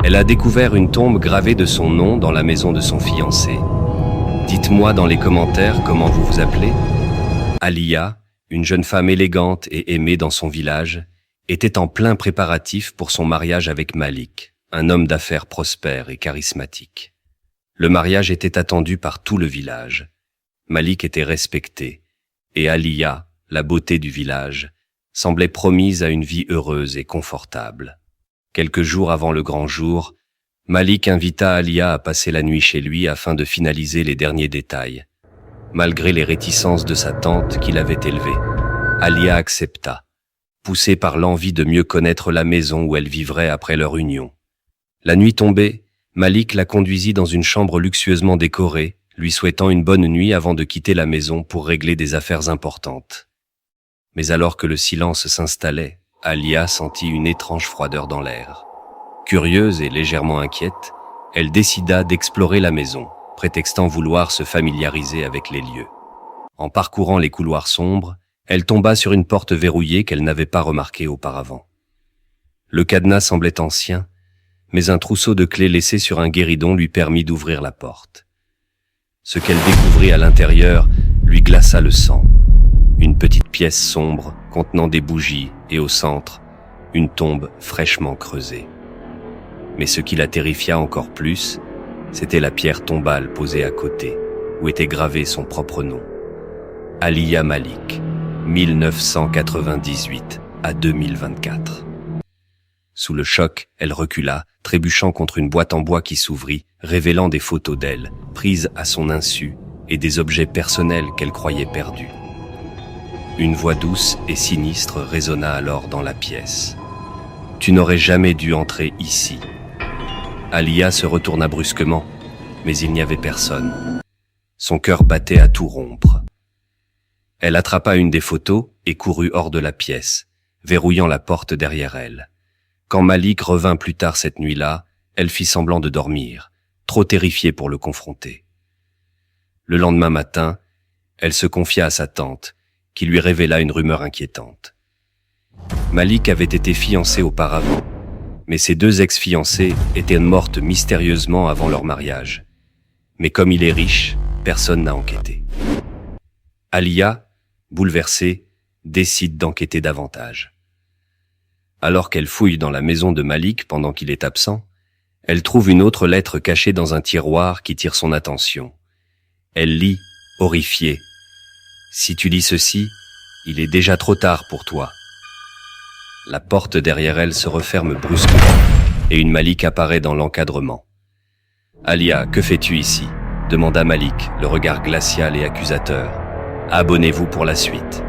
Elle a découvert une tombe gravée de son nom dans la maison de son fiancé. Dites-moi dans les commentaires comment vous vous appelez. Alia, une jeune femme élégante et aimée dans son village, était en plein préparatif pour son mariage avec Malik, un homme d'affaires prospère et charismatique. Le mariage était attendu par tout le village. Malik était respecté, et Alia, la beauté du village, semblait promise à une vie heureuse et confortable. Quelques jours avant le grand jour, Malik invita Alia à passer la nuit chez lui afin de finaliser les derniers détails. Malgré les réticences de sa tante qui l'avait élevée, Alia accepta, poussée par l'envie de mieux connaître la maison où elle vivrait après leur union. La nuit tombée, Malik la conduisit dans une chambre luxueusement décorée, lui souhaitant une bonne nuit avant de quitter la maison pour régler des affaires importantes. Mais alors que le silence s'installait, Alia sentit une étrange froideur dans l'air. Curieuse et légèrement inquiète, elle décida d'explorer la maison, prétextant vouloir se familiariser avec les lieux. En parcourant les couloirs sombres, elle tomba sur une porte verrouillée qu'elle n'avait pas remarquée auparavant. Le cadenas semblait ancien, mais un trousseau de clés laissé sur un guéridon lui permit d'ouvrir la porte. Ce qu'elle découvrit à l'intérieur lui glaça le sang. Une petite pièce sombre contenant des bougies et au centre, une tombe fraîchement creusée. Mais ce qui la terrifia encore plus, c'était la pierre tombale posée à côté, où était gravé son propre nom. Alia Malik, 1998 à 2024. Sous le choc, elle recula, trébuchant contre une boîte en bois qui s'ouvrit, révélant des photos d'elle, prises à son insu, et des objets personnels qu'elle croyait perdus. Une voix douce et sinistre résonna alors dans la pièce. « Tu n'aurais jamais dû entrer ici. » Alia se retourna brusquement, mais il n'y avait personne. Son cœur battait à tout rompre. Elle attrapa une des photos et courut hors de la pièce, verrouillant la porte derrière elle. Quand Malik revint plus tard cette nuit-là, elle fit semblant de dormir, trop terrifiée pour le confronter. Le lendemain matin, elle se confia à sa tante, qui lui révéla une rumeur inquiétante. Malik avait été fiancé auparavant, mais ses deux ex-fiancées étaient mortes mystérieusement avant leur mariage. Mais comme il est riche, personne n'a enquêté. Alia, bouleversée, décide d'enquêter davantage. Alors qu'elle fouille dans la maison de Malik pendant qu'il est absent, elle trouve une autre lettre cachée dans un tiroir qui tire son attention. Elle lit, horrifiée. « Si tu lis ceci, il est déjà trop tard pour toi. » La porte derrière elle se referme brusquement et une Malik apparaît dans l'encadrement. « Alia, que fais-tu ici ?» demanda Malik, le regard glacial et accusateur. « Abonnez-vous pour la suite. »